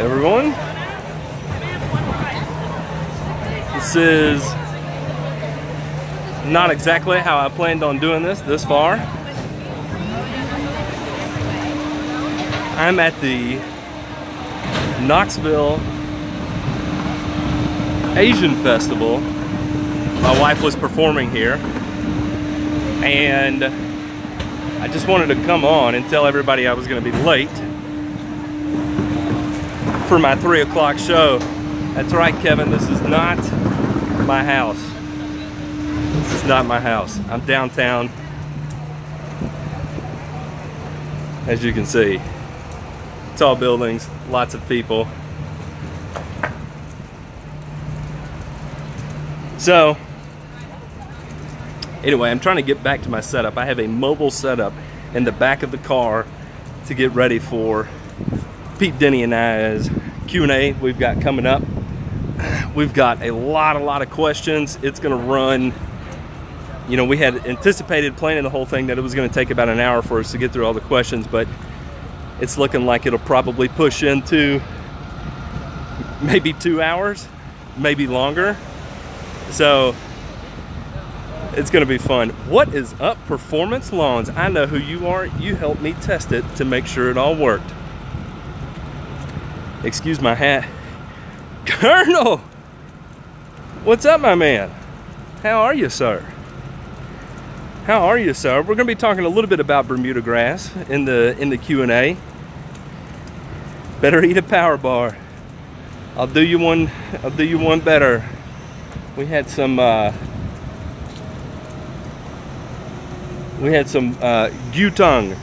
everyone. This is not exactly how I planned on doing this far. I'm at the Knoxville Asian Festival. My wife was performing here, and I just wanted to come on and tell everybody I was going to be late for my 3 o'clock show. That's right, Kevin, this is not my house. This is not my house. I'm downtown, as you can see. Tall buildings, lots of people. So, anyway, I'm trying to get back to my setup. I have a mobile setup in the back of the car to get ready for Pete, Denny, and I's Q&A we've got coming up. We've got a lot of questions. It's gonna run, you know, we had anticipated planning the whole thing that it was gonna take about an hour for us to get through all the questions, but it's looking like it'll probably push into maybe 2 hours, maybe longer. So it's gonna be fun. What is up, Performance Lawns? I know who you are. You helped me test it to make sure it all worked. Excuse my hat. Colonel! What's up, my man? How are you, sir? How are you, sir? We're gonna be talking a little bit about Bermuda grass in the Q&A. Better eat a power bar. I'll do you one better. We had some gyutang.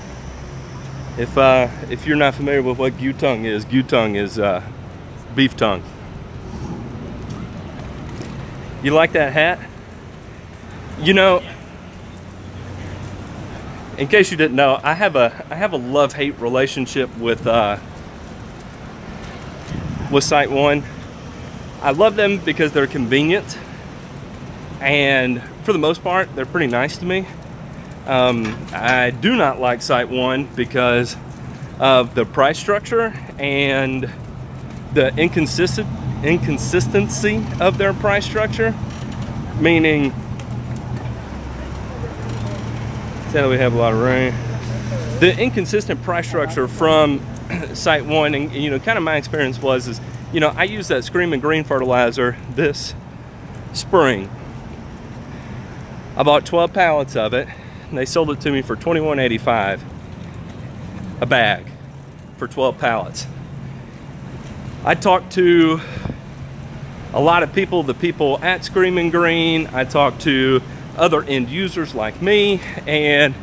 If you're not familiar with what gyutang is beef tongue. You like that hat? You know, in case you didn't know, I have a love-hate relationship with SiteOne. I love them because they're convenient, and for the most part, they're pretty nice to me. I do not like SiteOne because of the price structure and the inconsistency of their price structure. Meaning, say we have a lot of rain. The inconsistent price structure from SiteOne, and you know, kind of my experience is, you know, I used that Screaming Green fertilizer this spring. I bought 12 pallets of it, and they sold it to me for $21.85 a bag for 12 pallets. I talked to a lot of people, the people at Screaming Green. I talked to other end users like me, and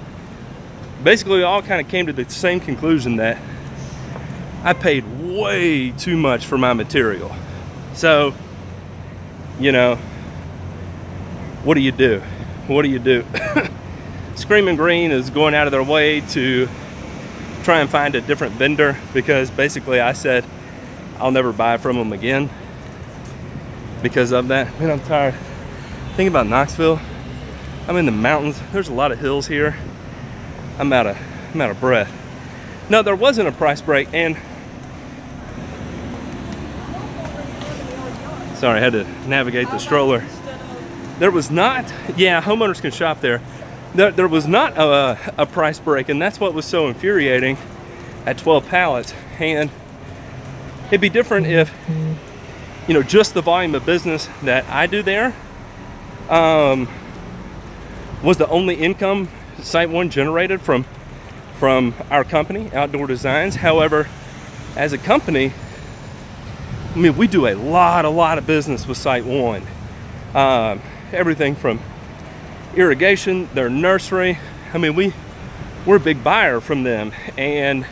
basically all kind of came to the same conclusion that I paid way too much for my material. So, you know, what do you do? What do you do? Screaming Green is going out of their way to try and find a different vendor, because basically I said I'll never buy from them again because of that. Man, I'm tired. Think about Knoxville. I'm in the mountains. There's a lot of hills here. I'm out of breath. No, there wasn't a price break, and sorry, I had to navigate the stroller. There was not, yeah, homeowners can shop there. There was not a price break, and that's what was so infuriating at 12 pallets. And it'd be different if, you know, just the volume of business that I do there was the only income SiteOne generated from our company, Outdoor Designs. However, as a company, I mean, we do a lot of business with SiteOne. Everything from irrigation, their nursery. I mean, we're a big buyer from them, and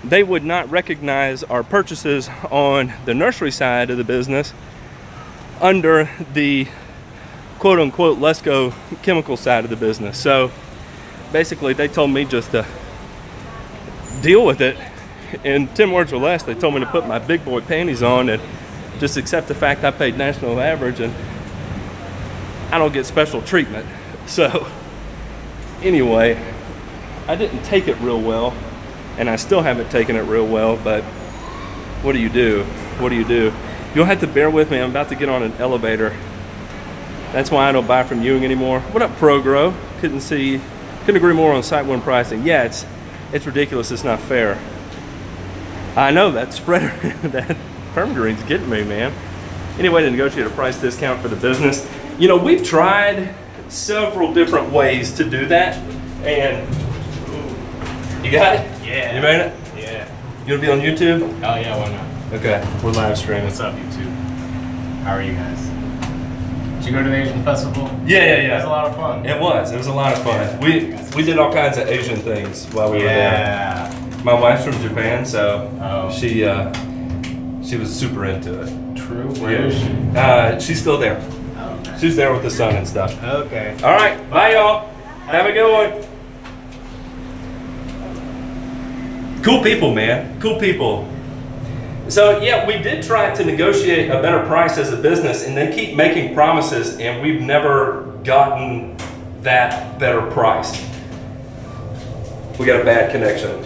they would not recognize our purchases on the nursery side of the business under the quote-unquote Lesco chemical side of the business. So basically they told me just to deal with it. In 10 words or less, they told me to put my big boy panties on and just accept the fact I paid national average and I don't get special treatment. So anyway, I didn't take it real well, and I still haven't taken it real well, but what do you do? What do you do? You'll have to bear with me. I'm about to get on an elevator. That's why I don't buy from Ewing anymore. What up, ProGrow? Couldn't agree more on Site 1 pricing. Yeah, it's ridiculous. It's not fair. I know that spreader, that Permagreen's getting me, man. Any way to negotiate a price discount for the business? You know, we've tried several different ways to do that, and you got it? Yeah. You made it? Yeah. You gonna be on YouTube? Oh yeah, why not? Okay, we're live streaming. What's up, YouTube? How are you guys? Did you go to the Asian festival? Yeah. It was a lot of fun. It was a lot of fun. We did all kinds of Asian things while we were there. My wife's from Japan, so she was super into it. True. Where is she? She's still there. Oh, okay. She's there with the son and stuff. Okay. All right, bye y'all. Have a good one. Cool people, man. Cool people. So yeah, we did try to negotiate a better price as a business, and they keep making promises, and we've never gotten that better price. We got a bad connection.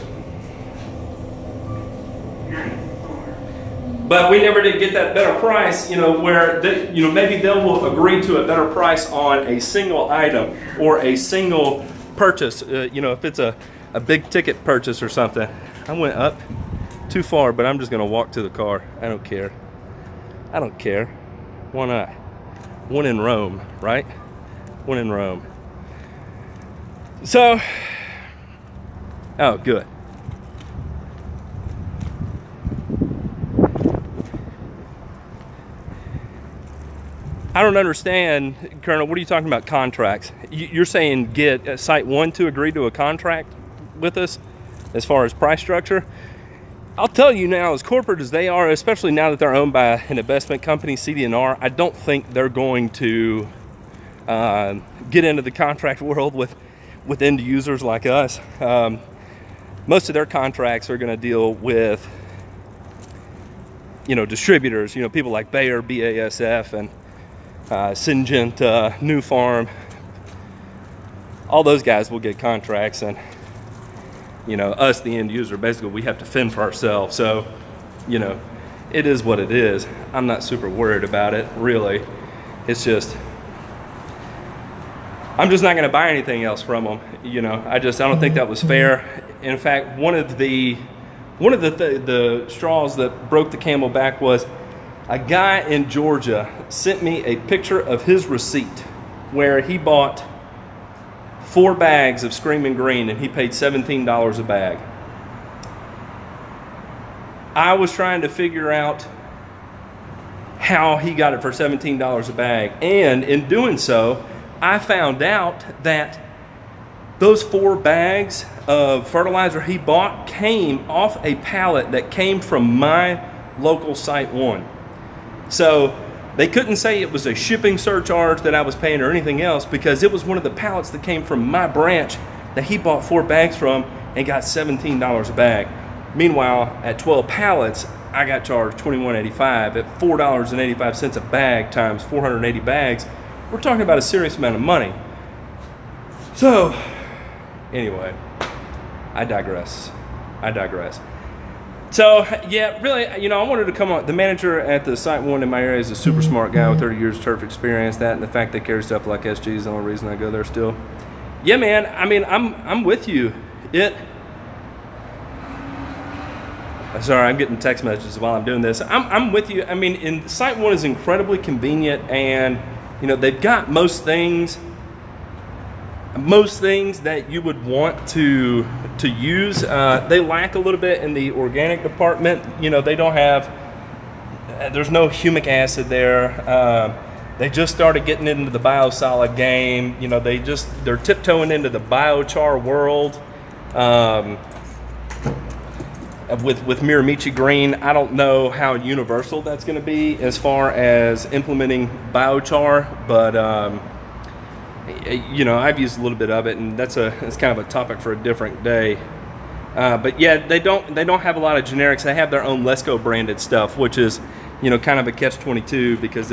But we never did get that better price, you know, where maybe they will agree to a better price on a single item or a single purchase. You know, if it's a big ticket purchase or something. I went up too far, but I'm just gonna walk to the car. I don't care. I don't care. Why not? One in Rome, right? One in Rome. So, oh, good. I don't understand, Colonel, what are you talking about contracts? You're saying get Site 1 to agree to a contract with us as far as price structure? I'll tell you now, as corporate as they are, especially now that they're owned by an investment company, CD&R, I don't think they're going to get into the contract world with end users like us. Most of their contracts are going to deal with, you know, distributors, you know, people like Bayer, BASF, and Syngenta, NuFarm. All those guys will get contracts, and you know, us, the end user, basically we have to fend for ourselves. So, you know, it is what it is. I'm not super worried about it, really. It's just, I'm just not going to buy anything else from them. You know, I don't think that was fair. In fact, one of the straws that broke the camel back was a guy in Georgia sent me a picture of his receipt where he bought 4 bags of Screaming Green and he paid $17 a bag. I was trying to figure out how he got it for $17 a bag, and in doing so, I found out that those 4 bags of fertilizer he bought came off a pallet that came from my local Site 1. So they couldn't say it was a shipping surcharge that I was paying or anything else, because it was one of the pallets that came from my branch that he bought 4 bags from and got $17 a bag. Meanwhile, at 12 pallets, I got charged $21.85 at $4.85 a bag times 480 bags. We're talking about a serious amount of money. So, anyway, I digress. So, yeah, really, you know, I wanted to come on. The manager at the Site 1 in my area is a super smart guy with 30 years of turf experience. That and the fact they carry stuff like SG is the only reason I go there still. Yeah, man, I mean, I'm with you. Sorry, I'm getting text messages while I'm doing this. I'm with you. I mean, Site 1 is incredibly convenient, and, you know, they've got most things that you would want to use. They lack a little bit in the organic department. You know, they don't have, there's no humic acid there. They just started getting into the biosolid game. You know, they're tiptoeing into the biochar world. With Miramichi Green, I don't know how universal that's going to be as far as implementing biochar, but you know, I've used a little bit of it, and it's kind of a topic for a different day. But yeah, they don't have a lot of generics. They have their own Lesco branded stuff, which is, you know, kind of a catch-22, because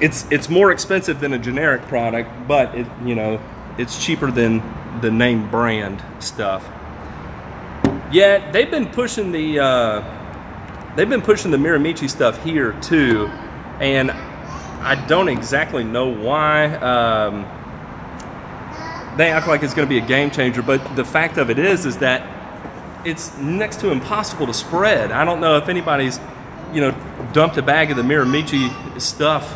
it's more expensive than a generic product, but you know, it's cheaper than the name brand stuff. Yeah, they've been pushing the Miramichi stuff here too, and I don't exactly know why. They act like it's going to be a game changer, but the fact of it is that it's next to impossible to spread. I don't know if anybody's, you know, dumped a bag of the Miramichi stuff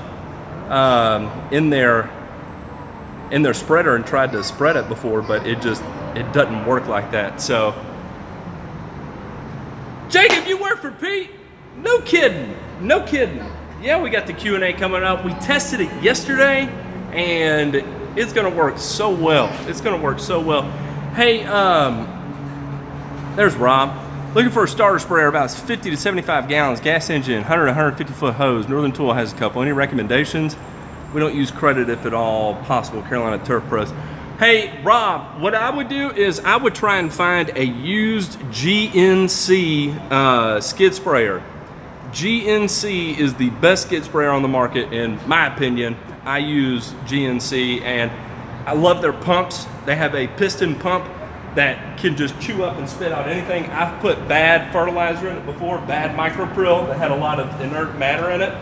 in their spreader and tried to spread it before, but it doesn't work like that. So, Jacob, you work for Pete? No kidding, no kidding. Yeah, we got the Q&A coming up. We tested it yesterday, and it's gonna work so well. It's gonna work so well. Hey, there's Rob. Looking for a starter sprayer about 50 to 75 gallons, gas engine, 100 to 150 foot hose. Northern Tool has a couple. Any recommendations? We don't use credit if at all possible. Carolina Turf Pros. Hey, Rob, what I would do is I would try and find a used GNC skid sprayer. GNC is the best skid sprayer on the market, in my opinion. I use GNC, and I love their pumps. They have a piston pump that can just chew up and spit out anything. I've put bad fertilizer in it before, bad microprill that had a lot of inert matter in it,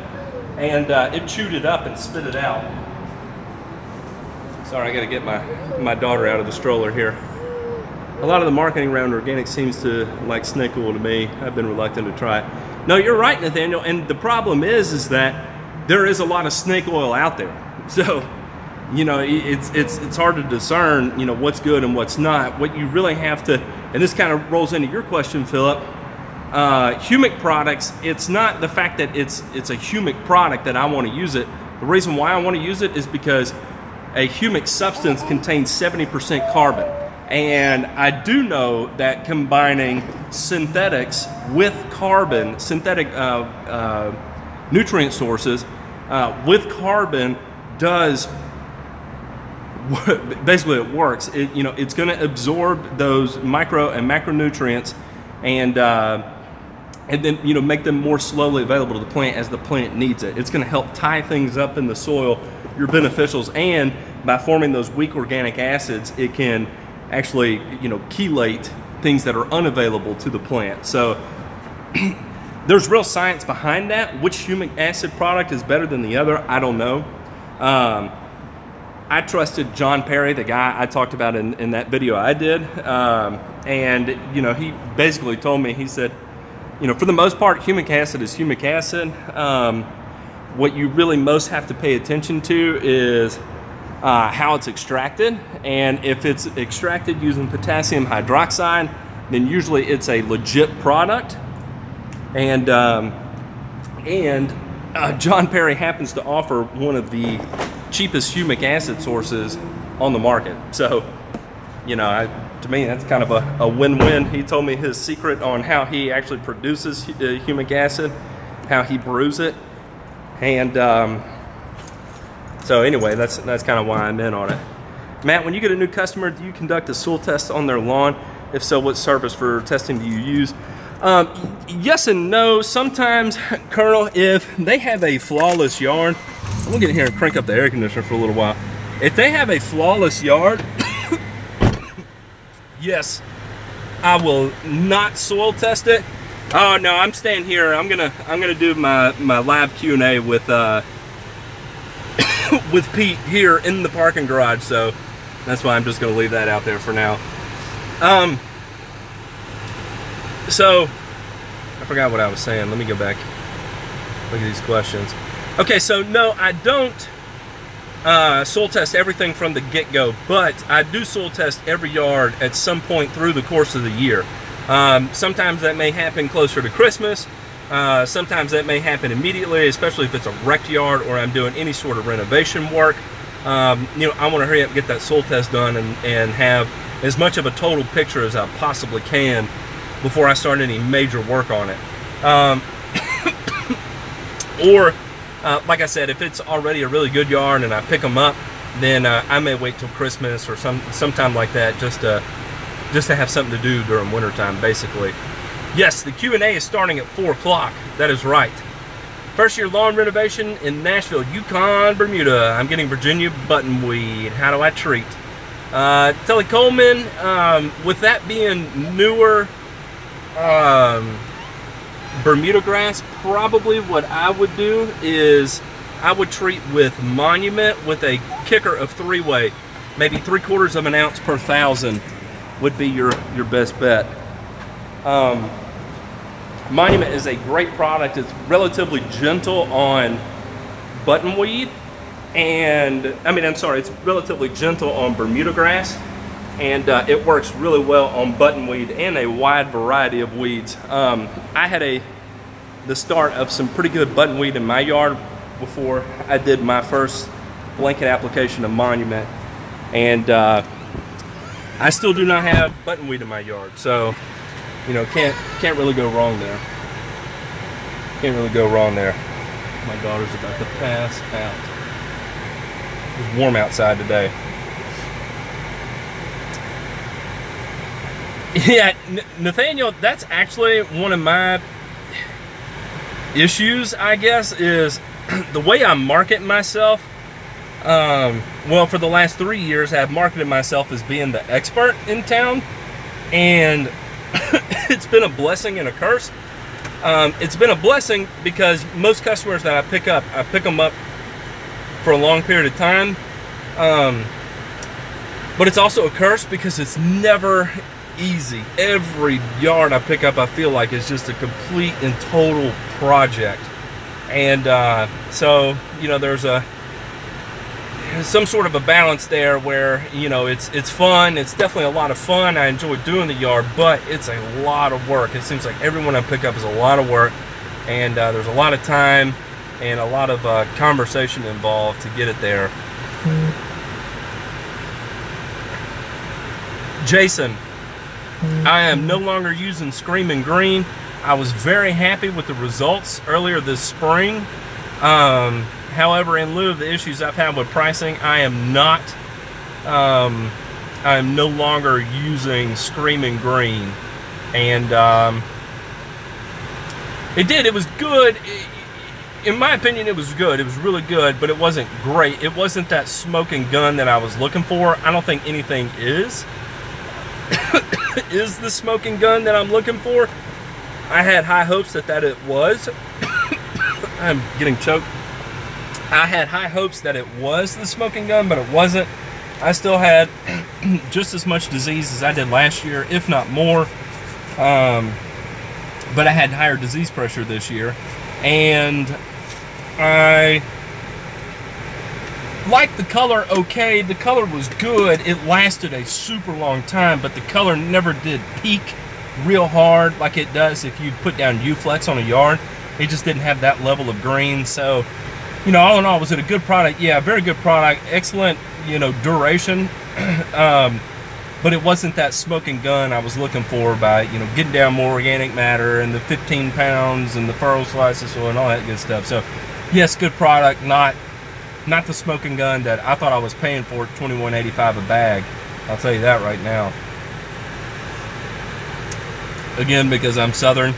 and it chewed it up and spit it out. Sorry, I gotta get my daughter out of the stroller here. A lot of the marketing around organic seems to like snake oil to me. I've been reluctant to try it. No, you're right, Nathaniel, and the problem is that there is a lot of snake oil out there. So, you know, it's hard to discern, you know, what's good and what's not. What you really have to, and this kind of rolls into your question, Philip, humic products, it's not the fact that it's a humic product that I want to use it. The reason why I want to use it is because a humic substance contains 70% carbon. And I do know that combining synthetics with carbon, synthetic nutrient sources with carbon does, basically it works. You know, it's going to absorb those micro and macronutrients and then, you know, make them more slowly available to the plant as the plant needs it. It's going to help tie things up in the soil, your beneficials, and by forming those weak organic acids, it can actually, you know, chelate things that are unavailable to the plant. So there's real science behind that. Which humic acid product is better than the other, I don't know. I trusted John Perry, the guy I talked about in that video I did, and you know, he basically told me, he said, you know, for the most part, humic acid is humic acid. What you really most have to pay attention to is how it's extracted, and if it's extracted using potassium hydroxide, then usually it's a legit product. And John Perry happens to offer one of the cheapest humic acid sources on the market. So, you know, to me, that's kind of a win-win. He told me his secret on how he actually produces humic acid, how he brews it, and so anyway, that's kind of why I'm in on it. Matt, when you get a new customer, do you conduct a soil test on their lawn? If so, what service for testing do you use? Yes and no. Sometimes, Colonel, if they have a flawless yard, I'm gonna get in here and crank up the air conditioner for a little while. If they have a flawless yard, yes, I will not soil test it. Oh no, I'm staying here. I'm gonna do my lab Q&A with with Pete here in the parking garage, so that's why I'm just going to leave that out there for now. So I forgot what I was saying. Let me go back, look at these questions. Okay, so no, I don't soil test everything from the get-go, but I do soil test every yard at some point through the course of the year. Sometimes that may happen closer to Christmas. Sometimes that may happen immediately, especially if it's a wrecked yard or I'm doing any sort of renovation work. You know, I want to hurry up and get that soil test done and have as much of a total picture as I possibly can before I start any major work on it. Or, like I said, if it's already a really good yard and I pick them up, then I may wait till Christmas or sometime like that just to have something to do during wintertime, basically. Yes, the Q&A is starting at 4 o'clock. That is right. First year lawn renovation in Nashville, Yukon, Bermuda. I'm getting Virginia buttonweed. How do I treat? Telly Coleman, with that being newer, Bermuda grass, probably what I would do is I would treat with Monument with a kicker of 3-way. Maybe 3/4 of an ounce per 1,000 would be your best bet. Monument is a great product. It's relatively gentle on buttonweed, and it's relatively gentle on Bermuda grass, and it works really well on buttonweed and a wide variety of weeds. I had the start of some pretty good buttonweed in my yard before I did my first blanket application of Monument, and I still do not have buttonweed in my yard, so can't really go wrong there. Can't really go wrong there. My daughter's about to pass out. It's warm outside today. Yeah, Nathaniel, that's actually one of my issues, I guess, is the way I market myself. Well, for the last 3 years, I've marketed myself as being the expert in town, and it's been a blessing and a curse. It's been a blessing because most customers that I pick them up for a long period of time. But it's also a curse because it's never easy. Every yard I pick up, I feel like it's just a complete and total project. And so, there's some sort of a balance there where, it's fun. It's definitely a lot of fun. I enjoy doing the yard, but it's a lot of work. It seems like everyone I pick up is a lot of work, and there's a lot of time and a lot of conversation involved to get it there. Jason, I am no longer using Screaming Green. I was very happy with the results earlier this spring. However, in lieu of the issues I've had with pricing, I am no longer using Screaming Green. And it was good. In my opinion, it was good. It was really good, but it wasn't great. It wasn't that smoking gun that I was looking for. I don't think anything is the smoking gun that I'm looking for. I had high hopes that it was. I'm getting choked. I had high hopes that it was the smoking gun, but it wasn't. I still had just as much disease as I did last year, if not more. But I had higher disease pressure this year. And I liked the color okay. The color was good. It lasted a super long time, but the color never did peak real hard like it does if you put down U-Flex on a yard. It just didn't have that level of green. So, all in all, was it a good product? Yeah, very good product. Excellent, duration. But it wasn't that smoking gun I was looking for by, getting down more organic matter and the 15 pounds and the furrow slices and all that good stuff. So, yes, good product. Not the smoking gun that I thought I was paying for at $21.85 a bag. I'll tell you that right now. Again, because I'm Southern,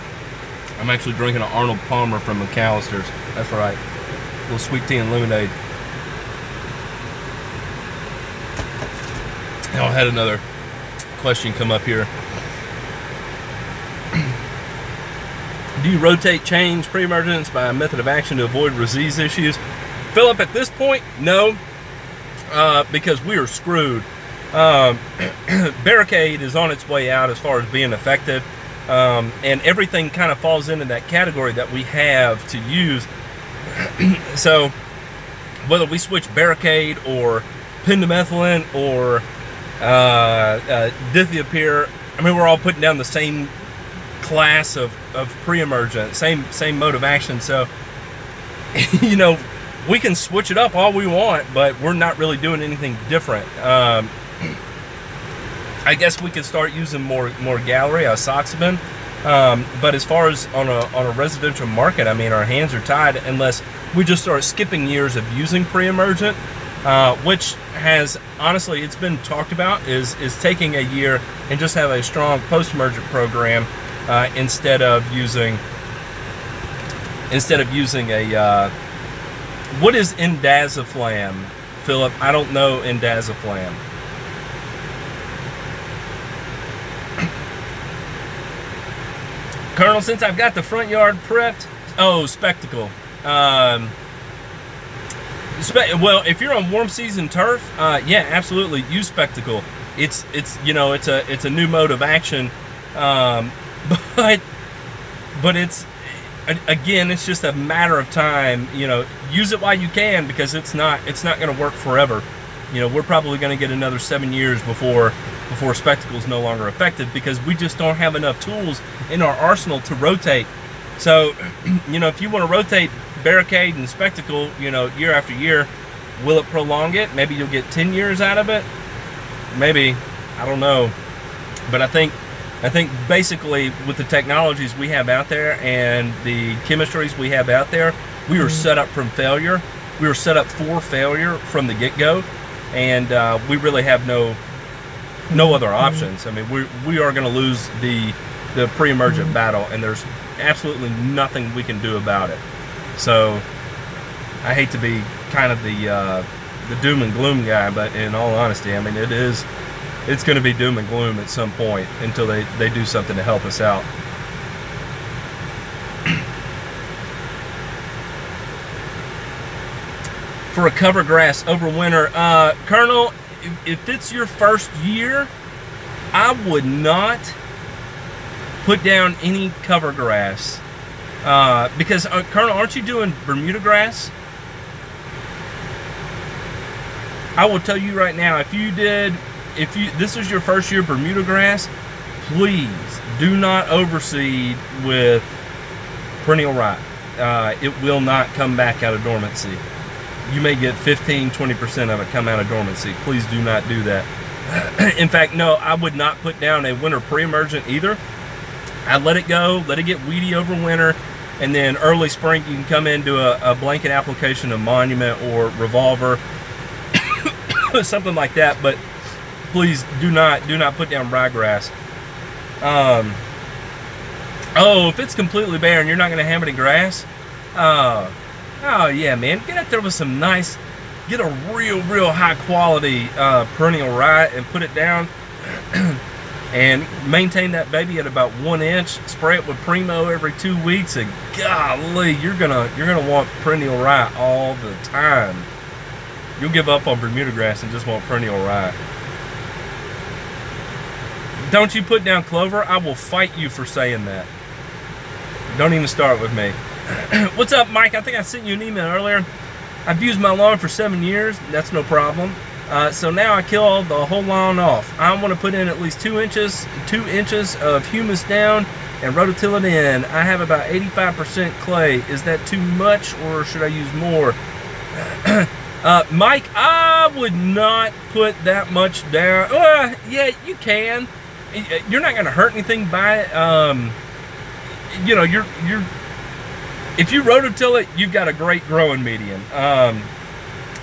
I'm actually drinking an Arnold Palmer from McAllister's. That's right. A little sweet tea and lemonade. Now I had another question come up here. Do you rotate change pre-emergence by a method of action to avoid disease issues? Philip, at this point, no, because we are screwed. Barricade is on its way out as far as being effective, and everything kind of falls into that category that we have to use. So whether we switch Barricade or pendimethalin or dithiapyr, we're all putting down the same class of pre-emergent, same mode of action. So we can switch it up all we want, but we're not really doing anything different. I guess we could start using more Gallery, Isoxaben, but as far as on a residential market, our hands are tied unless we just start skipping years of using pre-emergent, which has, honestly, it's been talked about, is taking a year and just have a strong post-emergent program instead of using a what is indaziflam, Philip? I don't know indaziflam. Colonel, since I've got the front yard prepped, oh, Spectacle. Well, if you're on warm season turf, yeah, absolutely, use Spectacle. It's you know, it's a new mode of action, but it's, again, it's just a matter of time. You know, use it while you can, because it's not going to work forever. You know, we're probably going to get another 7 years before Spectacle's no longer effective, because we just don't have enough tools in our arsenal to rotate. So, you know, if you want to rotate Barricade and Spectacle, you know, year after year, will it prolong it? Maybe you'll get 10 years out of it. Maybe, I don't know. But I think basically with the technologies we have out there and the chemistries we have out there, we were set up from failure. We were set up for failure from the get-go, and we really have no other options. I mean, we are going to lose the pre-emergent battle, and there's absolutely nothing we can do about it. So I hate to be kind of the doom and gloom guy, but in all honesty, I mean, it's going to be doom and gloom at some point until they do something to help us out. For a cover grass over winter, Colonel, if it's your first year, I would not put down any cover grass, because Colonel, aren't you doing Bermuda grass? I will tell you right now, if this is your first year Bermuda grass, please do not overseed with perennial rye. It will not come back out of dormancy. You may get 15-20% of it come out of dormancy. Please do not do that. In fact, no, I would not put down a winter pre-emergent either. I'd let it go, let it get weedy over winter, and then early spring you can come into a blanket application of Monument or Revolver, something like that. But please do not put down ryegrass. Oh, if it's completely bare and you're not going to have any grass, oh yeah, man, get out there with some nice, get a real high quality perennial rye and put it down, and maintain that baby at about 1 inch. Spray it with Primo every 2 weeks, and golly, you're gonna want perennial rye all the time. You'll give up on Bermuda grass and just want perennial rye. Don't you put down clover? I will fight you for saying that. Don't even start with me. What's up, Mike? I think I sent you an email earlier. I've used my lawn for 7 years. That's no problem. So now I kill the whole lawn off. I want to put in at least 2 inches of humus down and rototill it in. I have about 85% clay. Is that too much, or should I use more? Mike, I would not put that much down. Yeah, you can. You're not going to hurt anything by it. You know, if you rototill it, you've got a great growing medium.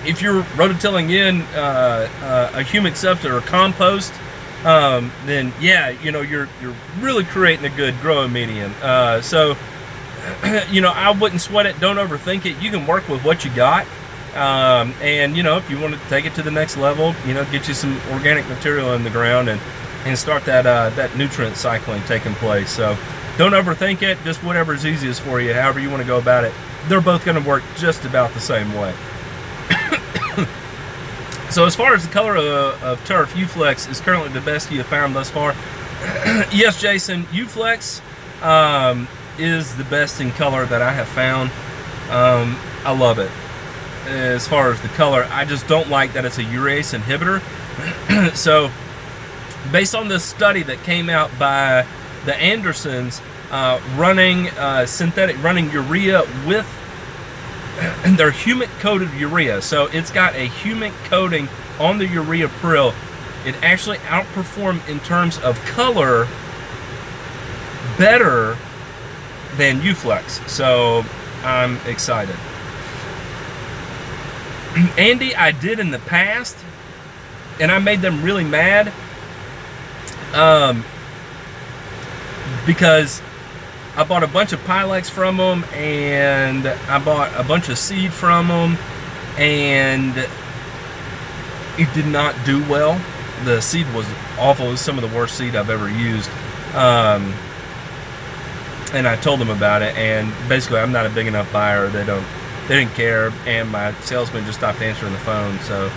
If you're rototilling in a humic substrate or compost, then yeah, you know, you're really creating a good growing medium. So, you know, I wouldn't sweat it. Don't overthink it. You can work with what you got. And you know, if you want to take it to the next level, you know, get you some organic material in the ground and start that nutrient cycling taking place. So don't overthink it. Just whatever's easiest for you, however you want to go about it. They're both going to work just about the same way. So as far as the color of turf, U-Flex is currently the best you have found thus far. Yes, Jason, U-Flex is the best in color that I have found. I love it. As far as the color, I just don't like that it's a urease inhibitor. So based on this study that came out by the Andersons, running urea with their humic coated urea, so it's got a humic coating on the urea prill, it actually outperformed in terms of color better than U-Flex. So I'm excited. Andy, I did in the past, and I made them really mad because I bought a bunch of Pilex from them, and I bought a bunch of seed from them, and it did not do well. The seed was awful. It was some of the worst seed I've ever used. and I told them about it, and basically I'm not a big enough buyer. They didn't care, and my salesman just stopped answering the phone, so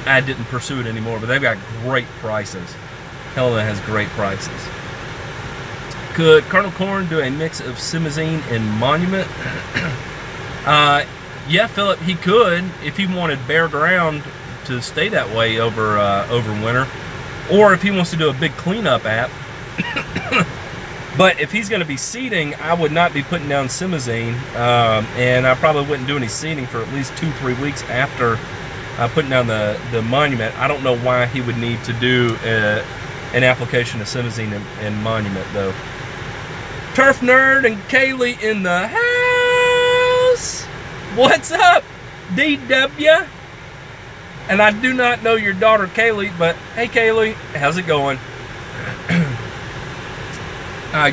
I didn't pursue it anymore. But they've got great prices. Helena has great prices. Could Colonel Corn do a mix of Simazine and Monument? Yeah, Philip, he could if he wanted bare ground to stay that way over winter, or if he wants to do a big cleanup app. But if he's going to be seeding, I would not be putting down Simazine, and I probably wouldn't do any seeding for at least 2-3 weeks after putting down the Monument. I don't know why he would need to do an application of Simazine and Monument, though. Turf Nerd and Kaylee in the house. What's up, DW? And I do not know your daughter Kaylee, but hey Kaylee, how's it going?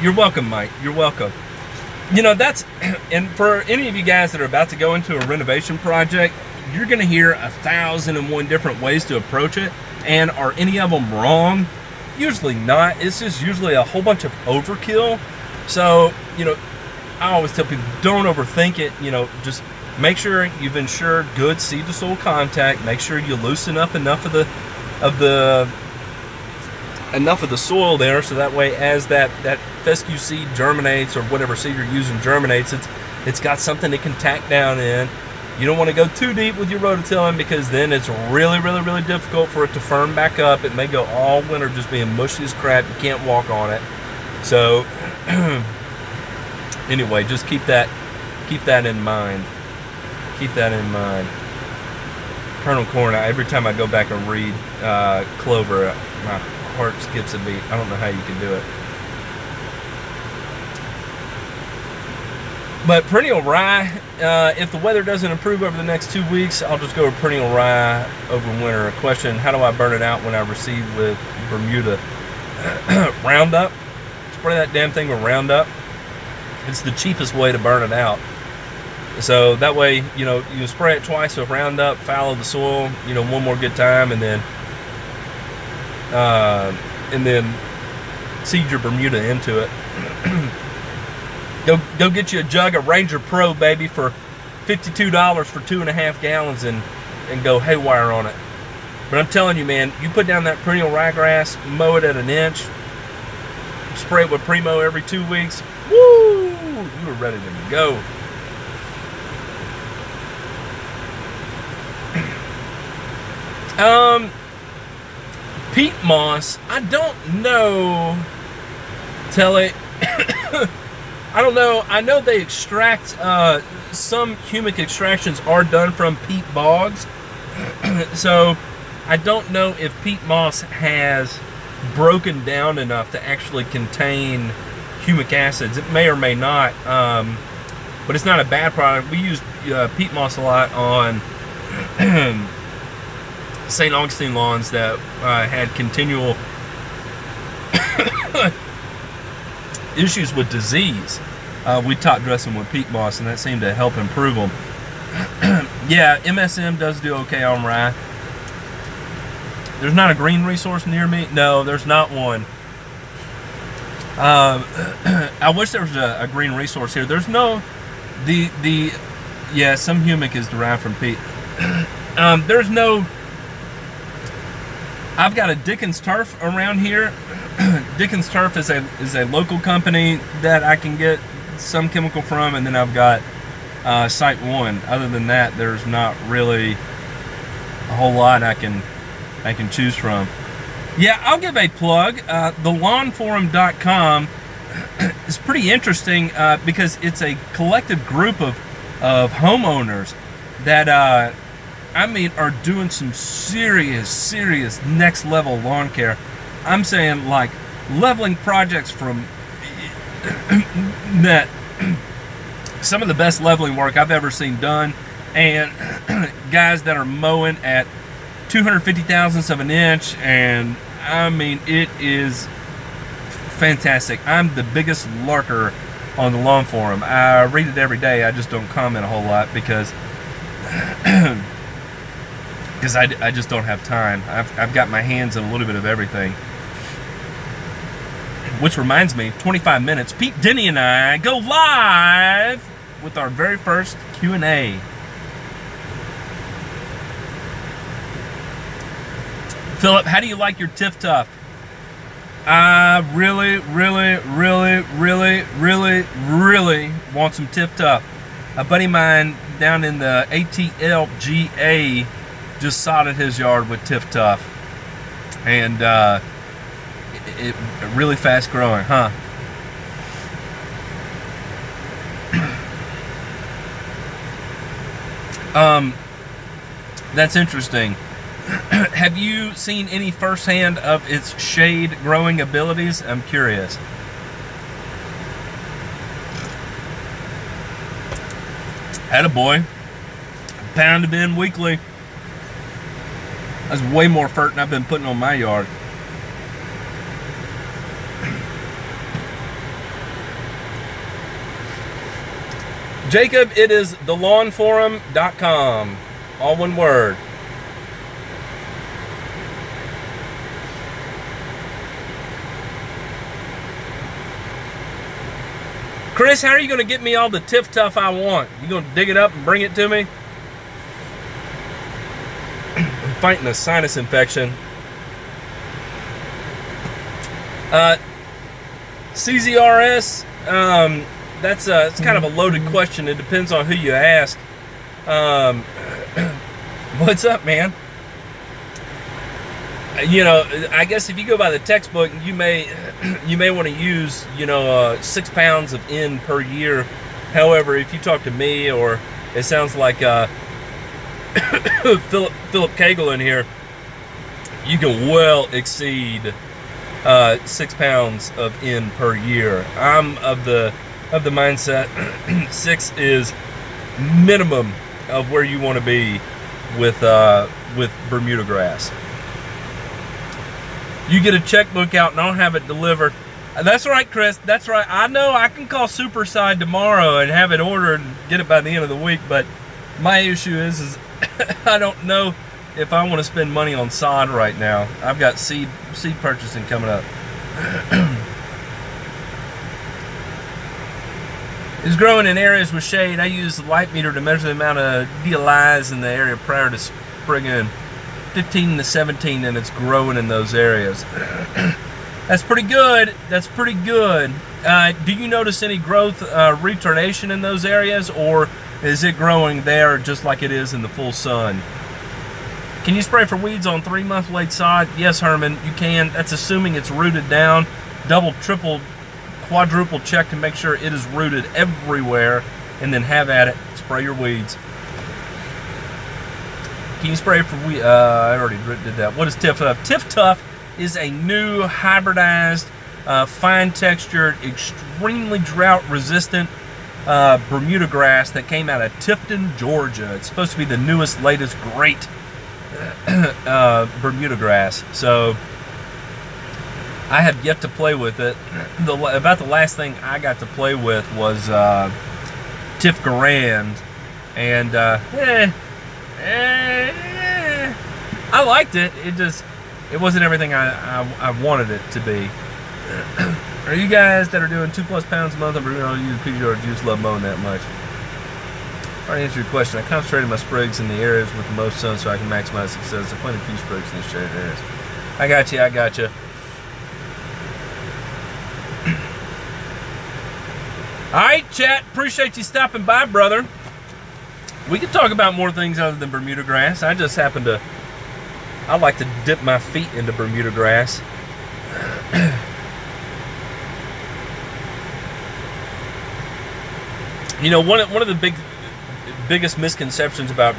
You're welcome, Mike. You're welcome. You know, that's, and for any of you guys that are about to go into a renovation project, you're going to hear 1,001 different ways to approach it. And are any of them wrong? Usually not. It's just usually a whole bunch of overkill. So, you know, I always tell people, don't overthink it. You know, just make sure you've ensured good seed to soil contact. Make sure you loosen up enough of the soil there, so that way as that fescue seed germinates, or whatever seed you're using germinates, it's got something it can tack down in. You don't want to go too deep with your rototilling, because then it's really, really, really difficult for it to firm back up. It may go all winter just being mushy as crap. You can't walk on it. So anyway, just keep that in mind. Keep that in mind. Colonel Corn, every time I go back and read Clover, my heart skips a beat. I don't know how you can do it. But perennial rye, if the weather doesn't improve over the next 2 weeks, I'll just go with perennial rye over winter. A question, how do I burn it out when I reseed with Bermuda? Roundup. Spray that damn thing with Roundup. It's the cheapest way to burn it out. So that way, you know, you spray it twice with Roundup, fallow the soil, you know, one more good time, and then seed your Bermuda into it. Go get you a jug of Ranger Pro, baby, for $52 for 2.5 gallons, and go haywire on it. But I'm telling you, man, you put down that perennial ryegrass, mow it at 1 inch, spray it with Primo every 2 weeks. Woo! You are ready to go. Peat moss, I don't know, Telly. I don't know. I know they extract, some humic extractions are done from peat bogs. So I don't know if peat moss has broken down enough to actually contain humic acids. It may or may not, but it's not a bad product. We use peat moss a lot on St. Augustine lawns that had continual issues with disease. We top dress them with peat moss, and that seemed to help improve them. Yeah, MSM does do okay on rye. There's not a green resource near me. No, there's not one. I wish there was a green resource here. There's no yeah, some humic is derived from peat. There's no. I've got a Dickens turf around here. Dickens turf is a local company that I can get some chemical from, and then I've got Site 1. Other than that, there's not really a whole lot I can choose from. Yeah, I'll give a plug. thelawnforum.com is pretty interesting because it's a collective group of homeowners that I mean, are doing some serious next level lawn care. I'm saying, like, leveling projects from that some of the best leveling work I've ever seen done, and guys that are mowing at 250 thousandths of an inch, and I mean, it is fantastic. I'm the biggest lurker on the Lawn Forum. I read it every day. I just don't comment a whole lot because I just don't have time. I've got my hands in a little bit of everything. Which reminds me, 25 minutes, Pete, Denny, and I go live with our very first Q&A. Philip, how do you like your Tiff Tuff? I really want some Tiff Tuff. A buddy of mine down in the ATLGA just sodded his yard with Tiff Tuff. And it really fast growing, huh? That's interesting. Have you seen any firsthand of its shade growing abilities? I'm curious. Attaboy. Pound of in weekly. That's way more fert than I've been putting on my yard. Jacob, it is thelawnforum.com. All one word. Chris, how are you going to get me all the Tiff Tuff I want? You going to dig it up and bring it to me? I'm fighting a sinus infection. CZRS, it's kind of a loaded question. It depends on who you ask. What's up, man? You know, I guess if you go by the textbook, you may want to use, 6 pounds of N per year. However, if you talk to me, or it sounds like Philip Cagle in here, you can well exceed 6 pounds of N per year. I'm of the mindset 6 is minimum of where you want to be with Bermuda grass. You get a checkbook out and I'll have it delivered. That's right, Chris. That's right. I know I can call Superside tomorrow and have it ordered and get it by the end of the week, but my issue is I don't know if I want to spend money on sod right now. I've got seed purchasing coming up. It's growing in areas with shade. I use the light meter to measure the amount of DLIs in the area prior to springing. 15 to 17, and it's growing in those areas. That's pretty good. That's pretty good. Do you notice any growth retardation in those areas, or is it growing there just like it is in the full sun? Can you spray for weeds on 3-month late sod? Yes, Herman, you can. That's assuming it's rooted down. Double, triple, quadruple check to make sure it is rooted everywhere, and then have at it. Spray your weeds. Can you spray for weeds? I already did that. What is Tiff Tuff? Tiff Tuff is a new hybridized, fine-textured, extremely drought-resistant Bermuda grass that came out of Tifton, Georgia. It's supposed to be the newest, latest, great Bermuda grass. So I have yet to play with it. About the last thing I got to play with was Tiff Garand, and I liked it. It wasn't everything I wanted it to be. Are you guys that are doing 2+ pounds a month of Bermuda use PGR juice love mowing that much? To answer your question, I concentrated my sprigs in the areas with the most sun so I can maximize success. I planted a few sprigs in these shaded areas. I got you. I got you. All right, chat. Appreciate you stopping by, brother. We could talk about more things other than Bermuda grass. I just happen to, I like to dip my feet into Bermuda grass. You know, one of the biggest misconceptions about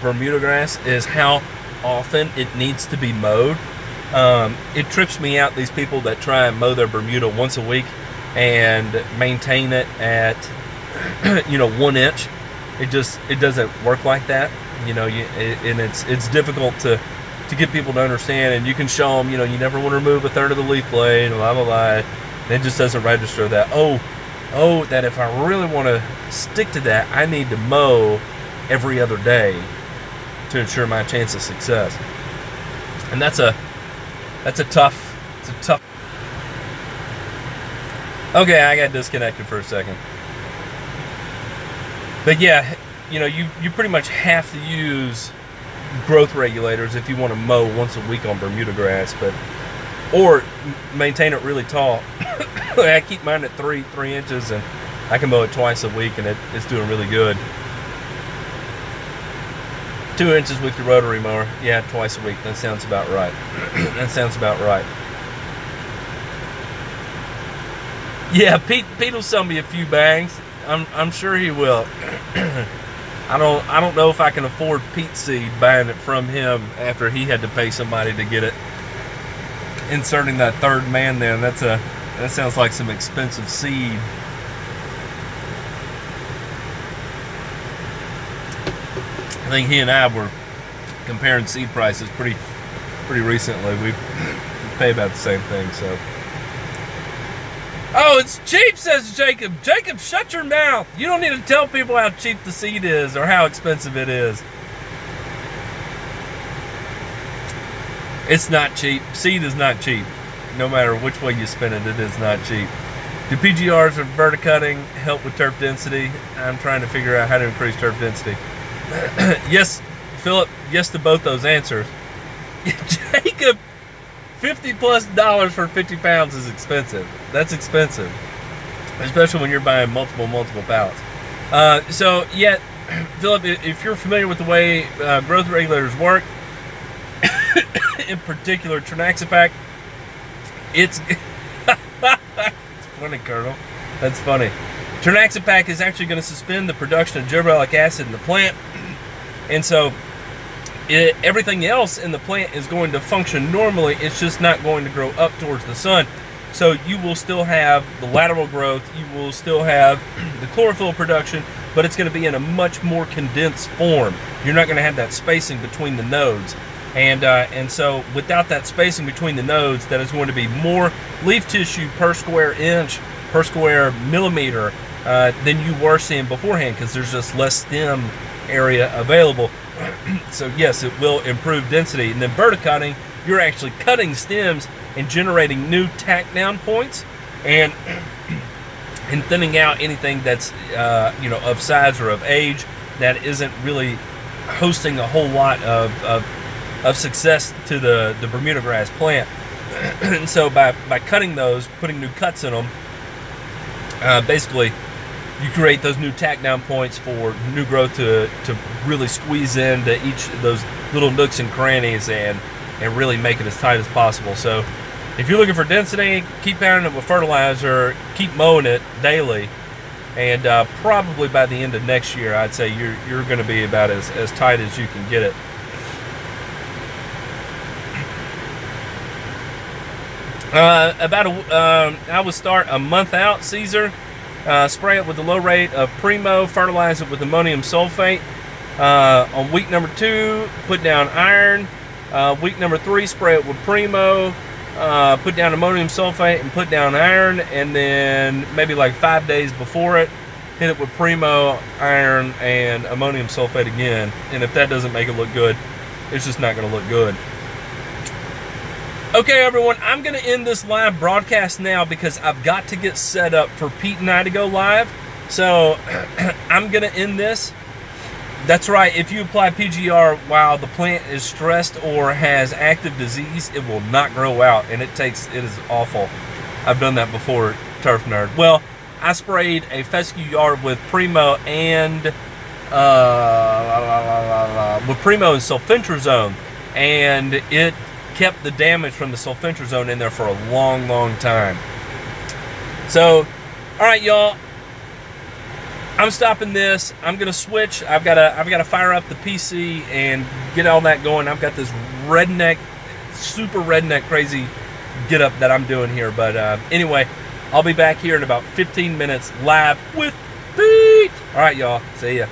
Bermuda grass is how often it needs to be mowed. It trips me out, these people that try and mow their Bermuda once a week and maintain it at 1 inch. It doesn't work like that, and it's difficult to get people to understand. And you can show them, you never want to remove 1/3 of the leaf blade, blah blah blah. It just doesn't register that that if I really want to stick to that, I need to mow every other day to ensure my chance of success. And that's a tough. Okay, I got disconnected for a second. But yeah, you know, you pretty much have to use growth regulators if you want to mow once a week on Bermuda grass, or maintain it really tall. I keep mine at 3 inches, and I can mow it twice a week, and it's doing really good. 2 inches with your rotary mower, yeah, twice a week. That sounds about right. That sounds about right. Yeah, Pete will sell me a few bags. I'm sure he will. I don't know if I can afford Pete seed, buying it from him after he had to pay somebody to get it. Inserting that third man there, that sounds like some expensive seed. I think he and I were comparing seed prices pretty recently. We pay about the same thing, so. Oh, it's cheap, says Jacob. Jacob, shut your mouth. You don't need to tell people how cheap the seed is or how expensive it is. It's not cheap. Seed is not cheap. No matter which way you spin it, it is not cheap. Do PGRs or verticutting help with turf density? I'm trying to figure out how to increase turf density. Yes, Philip, yes to both those answers. Jacob, $50+ for 50 pounds is expensive. That's expensive, especially when you're buying multiple pallets. So yeah, Philip, if you're familiar with the way growth regulators work, in particular Trinaxapac, it's funny, Colonel. That's funny. Trinaxapac is actually going to suspend the production of gibberellic acid in the plant, and so everything else in the plant is going to function normally. It's just not going to grow up towards the sun. So you will still have the lateral growth, you will still have the chlorophyll production, but it's going to be in a much more condensed form. You're not going to have that spacing between the nodes. And so without that spacing between the nodes, that is going to be more leaf tissue per square inch, per square millimeter than you were seeing beforehand, because there's just less stem area available. So yes, it will improve density. And then verticutting, you're actually cutting stems and generating new tack down points, and thinning out anything that's you know, of size or of age that isn't really hosting a whole lot of success to the Bermuda grass plant. And so by cutting those, putting new cuts in them, basically you create those new tack down points for new growth to really squeeze into each of those little nooks and crannies and really make it as tight as possible. So if you're looking for density, keep pounding it with fertilizer, keep mowing it daily, and probably by the end of next year, I'd say you're going to be about as tight as you can get it. I would start a month out, Caesar. Spray it with a low rate of Primo, fertilize it with ammonium sulfate. On week number 2, put down iron. Week number 3, spray it with Primo, put down ammonium sulfate and put down iron, and then maybe like 5 days before it, hit it with Primo, iron, and ammonium sulfate again. And if that doesn't make it look good, it's just not going to look good. Okay, everyone, I'm going to end this live broadcast now because I've got to get set up for Pete and I to go live. So I'm going to end this. That's right, if you apply PGR while the plant is stressed or has active disease, it will not grow out, and it is awful. I've done that before, Turf Nerd. Well, I sprayed a fescue yard with Primo and sulfentrazone, and it kept the damage from the sulfentrazone in there for a long time. So, all right, y'all, I'm stopping this. I'm gonna switch. I've gotta fire up the PC and get all that going. I've got this redneck, super redneck crazy get up that I'm doing here. But anyway, I'll be back here in about 15 minutes live with Pete. All right, y'all. See ya.